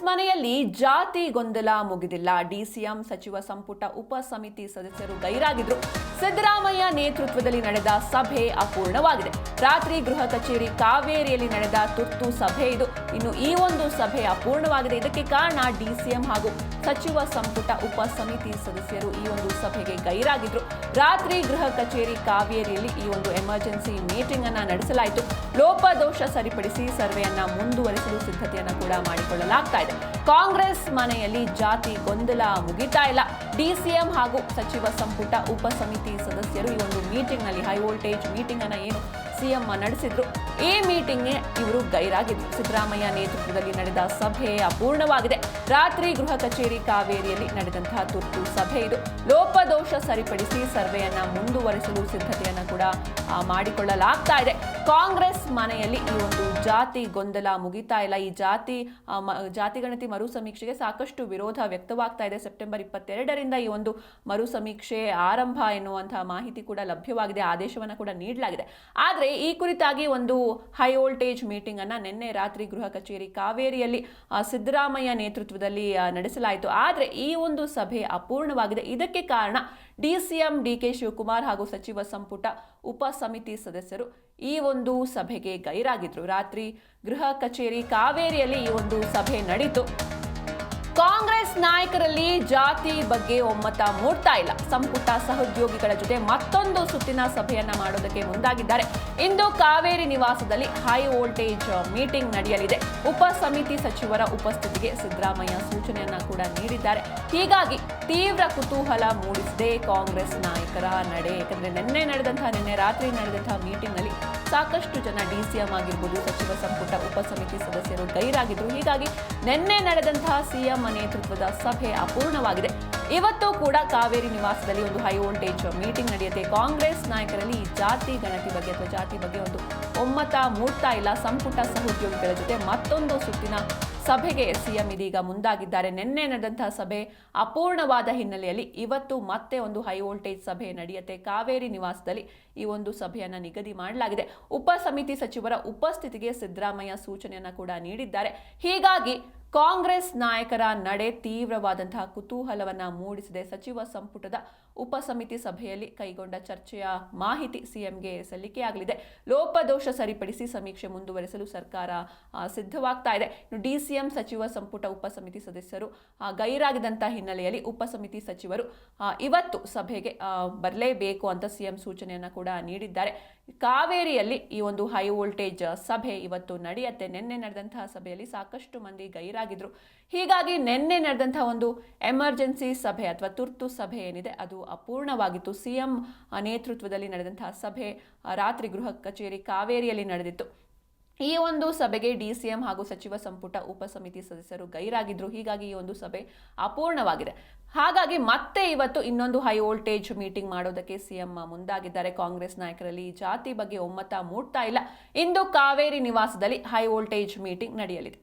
ಮನೆಯಲ್ಲಿ ಜಾತಿ ಗೊಂದಲ ಮುಗಿದಿಲ್ಲ. ಡಿಸಿಎಂ ಸಚಿವ ಸಂಪುಟ ಉಪ ಸಮಿತಿ ಸದಸ್ಯರು ಗೈರಾಗಿದ್ರು. ಸಿದ್ದರಾಮಯ್ಯ ನೇತೃತ್ವದಲ್ಲಿ ನಡೆದ ಸಭೆ ಅಪೂರ್ಣವಾಗಿದೆ. ರಾತ್ರಿ ಗೃಹ ಕಚೇರಿ ಕಾವೇರಿಯಲ್ಲಿ ನಡೆದ ತುರ್ತು ಸಭೆ ಇದು. ಇನ್ನು ಈ ಒಂದು ಸಭೆ ಅಪೂರ್ಣವಾಗಿದೆ. ಇದಕ್ಕೆ ಕಾರಣ ಡಿಸಿಎಂ ಹಾಗೂ ಸಚಿವ ಸಂಪುಟ ಉಪ ಸಮಿತಿ ಸದಸ್ಯರು ಈ ಒಂದು ಸಭೆಗೆ ಗೈರಾಗಿದ್ರು. ರಾತ್ರಿ ಗೃಹ ಕಚೇರಿ ಕಾವೇರಿಯಲ್ಲಿ ಈ ಒಂದು ಎಮರ್ಜೆನ್ಸಿ ಮೀಟಿಂಗ್ ಅನ್ನ ನಡೆಸಲಾಯಿತು. ಲೋಪದೋಷ ಸರಿಪಡಿಸಿ ಸರ್ವೆಯನ್ನ ಮುಂದುವರಿಸಲು ಸಿದ್ಧತೆಯನ್ನ ಕೂಡ ಮಾಡಿಕೊಳ್ಳಲಾಗ್ತಾ ಇದೆ. ಕಾಂಗ್ರೆಸ್ ಮನೆಯಲ್ಲಿ ಜಾತಿ ಗೊಂದಲ ಮುಗಿತಾ ಇಲ್ಲ. ಡಿಸಿಎಂ ಹಾಗೂ ಸಚಿವ ಸಂಪುಟ ಉಪ ಸಮಿತಿ ಸದಸ್ಯರು ಈ ಒಂದು ಮೀಟಿಂಗ್ ನಲ್ಲಿ ಹೈ ವೋಲ್ಟೇಜ್ ಮೀಟಿಂಗ್ ಅನ್ನ ಏನು ಸಿಎಂ ನಡೆಸಿದ್ರು, ಈ ಮೀಟಿಂಗ್ಗೆ ಇವರು ಗೈರಾಗಿದ್ರು. ಸಿದ್ದರಾಮಯ್ಯ ನೇತೃತ್ವದಲ್ಲಿ ನಡೆದ ಸಭೆ ಅಪೂರ್ಣವಾಗಿದೆ. ರಾತ್ರಿ ಗೃಹ ಕಚೇರಿ ಕಾವೇರಿಯಲ್ಲಿ ನಡೆದಂತಹ ತುರ್ತು ಸಭೆ ಇದು. ಲೋಪದೋಷ ಸರಿಪಡಿಸಿ ಸರ್ವೆಯನ್ನ ಮುಂದುವರಿಸಲು ಸಿದ್ಧತೆಯನ್ನ ಕೂಡ ಮಾಡಿಕೊಳ್ಳಲಾಗ್ತಾ ಇದೆ. ಕಾಂಗ್ರೆಸ್ ಮನೆಯಲ್ಲಿ ಈ ಒಂದು ಜಾತಿ ಗೊಂದಲ ಮುಗಿತಾ ಇಲ್ಲ. ಈ ಜಾತಿ ಗಣತಿ ಮರು ಸಮೀಕ್ಷೆಗೆ ಸಾಕಷ್ಟು ವಿರೋಧ ವ್ಯಕ್ತವಾಗ್ತಾ ಇದೆ. ಸೆಪ್ಟೆಂಬರ್ 22ರಿಂದ ಈ ಒಂದು ಮರು ಸಮೀಕ್ಷೆ ಆರಂಭ ಎನ್ನುವಂತಹ ಮಾಹಿತಿ ಕೂಡ ಲಭ್ಯವಾಗಿದೆ. ಆದೇಶವನ್ನು ಕೂಡ ನೀಡಲಾಗಿದೆ. ಆದರೆ ಈ ಕುರಿತಾಗಿ ಒಂದು ಹೈ ವೋಲ್ಟೇಜ್ ಮೀಟಿಂಗ್ ಅನ್ನ ನಿನ್ನೆ ರಾತ್ರಿ ಗೃಹ ಕಚೇರಿ ಕಾವೇರಿಯಲ್ಲಿ ಸಿದ್ದರಾಮಯ್ಯ ನೇತೃತ್ವದಲ್ಲಿ ನಡೆಸಲಾಯಿತು. ಆದರೆ ಈ ಒಂದು ಸಭೆ ಅಪೂರ್ಣವಾಗಿದೆ. ಇದಕ್ಕೆ ಕಾರಣ ಡಿಸಿಎಂ ಡಿಕೆ ಶಿವಕುಮಾರ್ ಹಾಗೂ ಸಚಿವ ಸಂಪುಟ ಉಪ ಸಮಿತಿ ಸದಸ್ಯರು ಈ ಒಂದು ಸಭೆಗೆ ಗೈರಾಗಿದ್ರು. ರಾತ್ರಿ ಗೃಹ ಕಚೇರಿ ಕಾವೇರಿಯಲ್ಲಿ ಈ ಒಂದು ಸಭೆ ನಡೆಯಿತು. ಕಾಂಗ್ರೆಸ್ ನಾಯಕರಲ್ಲಿ ಜಾತಿ ಬಗ್ಗೆ ಒಮ್ಮತ ಮೂಡ್ತಾ ಇಲ್ಲ. ಸಂಪುಟ ಸಹೋದ್ಯೋಗಿಗಳ ಜೊತೆ ಮತ್ತೊಂದು ಸುತ್ತಿನ ಸಭೆಯನ್ನ ಮಾಡೋದಕ್ಕೆ ಮುಂದಾಗಿದ್ದಾರೆ. ಇಂದು ಕಾವೇರಿ ನಿವಾಸದಲ್ಲಿ ಹೈ ವೋಲ್ಟೇಜ್ ಮೀಟಿಂಗ್ ನಡೆಯಲಿದೆ. ಉಪ ಸಮಿತಿ ಸಚಿವರ ಉಪಸ್ಥಿತಿಗೆ ಸಿದ್ದರಾಮಯ್ಯ ಸೂಚನೆಯನ್ನ ಕೂಡ ನೀಡಿದ್ದಾರೆ. ಹೀಗಾಗಿ ತೀವ್ರ ಕುತೂಹಲ ಮೂಡಿಸಿದೆ ಕಾಂಗ್ರೆಸ್ ನಾಯಕರ ನಡೆ. ಯಾಕಂದ್ರೆ ನಿನ್ನೆ ರಾತ್ರಿ ನಡೆದಂತಹ ಮೀಟಿಂಗ್ ನಲ್ಲಿ ಸಾಕಷ್ಟು ಜನ ಡಿಸಿಎಂ ಆಗಿರ್ಬೋದು, ಸಚಿವ ಸಂಪುಟ ಉಪ ಸಮಿತಿ ಸದಸ್ಯರು ಗೈರಾಗಿದ್ರು. ಹೀಗಾಗಿ ನಿನ್ನೆ ನಡೆದಂತಹ ಸಿಎಂ ನೇತೃತ್ವದ ಸಭೆ ಅಪೂರ್ಣವಾಗಿದೆ. ಇವತ್ತು ಕೂಡ ಕಾವೇರಿ ನಿವಾಸದಲ್ಲಿ ಒಂದು ಹೈ ವೋಲ್ಟೇಜ್ ಮೀಟಿಂಗ್ ನಡೆಯುತ್ತೆ. ಕಾಂಗ್ರೆಸ್ ನಾಯಕರಲ್ಲಿ ಈ ಜಾತಿ ಗಣತಿ ಬಗ್ಗೆ ಅಥವಾ ಜಾತಿ ಬಗ್ಗೆ ಒಂದು ಒಮ್ಮತ ಮೂಡ್ತಾ ಇಲ್ಲ. ಸಂಪುಟ ಸಹೋದ್ಯೋಗಿಗಳ ಜೊತೆ ಮತ್ತೊಂದು ಸುತ್ತಿನ ಸಭೆಗೆ ಸಿಎಂ ಇದೀಗ ಮುಂದಾಗಿದ್ದಾರೆ. ನಿನ್ನೆ ನಡೆದಂತಹ ಸಭೆ ಅಪೂರ್ಣವಾದ ಹಿನ್ನೆಲೆಯಲ್ಲಿ ಇವತ್ತು ಮತ್ತೆ ಒಂದು ಹೈ ವೋಲ್ಟೇಜ್ ಸಭೆ ನಡೆಯುತ್ತೆ. ಕಾವೇರಿ ನಿವಾಸದಲ್ಲಿ ಈ ಒಂದು ಸಭೆಯನ್ನ ನಿಗದಿ ಮಾಡಲಾಗಿದೆ. ಉಪ ಸಮಿತಿ ಸಚಿವರ ಉಪಸ್ಥಿತಿಗೆ ಸಿದ್ದರಾಮಯ್ಯ ಸೂಚನೆಯನ್ನ ಕೂಡ ನೀಡಿದ್ದಾರೆ. ಹೀಗಾಗಿ ಕಾಂಗ್ರೆಸ್ ನಾಯಕರ ನಡೆ ತೀವ್ರವಾದಂತಹ ಕುತೂಹಲವನ್ನ ಮೂಡಿಸಿದೆ. ಸಚಿವ ಸಂಪುಟದ ಉಪ ಸಮಿತಿ ಸಭೆಯಲ್ಲಿ ಕೈಗೊಂಡ ಚರ್ಚೆಯ ಮಾಹಿತಿ ಸಿಎಂಗೆ ಸಲ್ಲಿಕೆಯಾಗಲಿದೆ. ಲೋಪದೋಷ ಸರಿಪಡಿಸಿ ಸಮೀಕ್ಷೆ ಮುಂದುವರಿಸಲು ಸರ್ಕಾರ ಸಿದ್ಧವಾಗ್ತಾ ಇದೆ. ಡಿಸಿಎಂ ಸಚಿವ ಸಂಪುಟ ಉಪ ಸಮಿತಿ ಸದಸ್ಯರು ಗೈರಾಗಿದ್ದಂತಹ ಹಿನ್ನೆಲೆಯಲ್ಲಿ ಉಪ ಸಮಿತಿ ಸಚಿವರು ಇವತ್ತು ಸಭೆಗೆ ಬರಲೇಬೇಕು ಅಂತ ಸಿಎಂ ಸೂಚನೆಯನ್ನ ಕೂಡ ನೀಡಿದ್ದಾರೆ. ಕಾವೇರಿಯಲ್ಲಿ ಈ ಒಂದು ಹೈ ವೋಲ್ಟೇಜ್ ಸಭೆ ಇವತ್ತು ನಡೆಯುತ್ತೆ. ನಿನ್ನೆ ನಡೆದಂತಹ ಸಭೆಯಲ್ಲಿ ಸಾಕಷ್ಟು ಮಂದಿ ಗೈರಾಗಿದ್ರು. ಹೀಗಾಗಿ ನಿನ್ನೆ ನಡೆದಂತಹ ಒಂದು ಎಮರ್ಜೆನ್ಸಿ ಸಭೆ ಅಥವಾ ತುರ್ತು ಸಭೆ ಏನಿದೆ ಅದು ಅಪೂರ್ಣವಾಗಿತ್ತು. ಸಿಎಂ ನೇತೃತ್ವದಲ್ಲಿ ನಡೆದಂತಹ ಸಭೆ ರಾತ್ರಿ ಗೃಹ ಕಚೇರಿ ಕಾವೇರಿಯಲ್ಲಿ ನಡೆದಿತ್ತು. ಈ ಒಂದು ಸಭೆಗೆ ಡಿಸಿಎಂ ಹಾಗೂ ಸಚಿವ ಸಂಪುಟ ಉಪ ಸಮಿತಿ ಸದಸ್ಯರು ಗೈರಾಗಿದ್ರು. ಹೀಗಾಗಿ ಈ ಒಂದು ಸಭೆ ಅಪೂರ್ಣವಾಗಿದೆ. ಹಾಗಾಗಿ ಮತ್ತೆ ಇವತ್ತು ಇನ್ನೊಂದು ಹೈ ವೋಲ್ಟೇಜ್ ಮೀಟಿಂಗ್ ಮಾಡೋದಕ್ಕೆ ಸಿಎಂ ಮುಂದಾಗಿದ್ದಾರೆ. ಕಾಂಗ್ರೆಸ್ ನಾಯಕರಲ್ಲಿ ಜಾತಿ ಬಗ್ಗೆ ಒಮ್ಮತ ಮೂಡ್ತಾ ಇಲ್ಲ. ಇಂದು ಕಾವೇರಿ ನಿವಾಸದಲ್ಲಿ ಹೈ ವೋಲ್ಟೇಜ್ ಮೀಟಿಂಗ್ ನಡೆಯಲಿದೆ.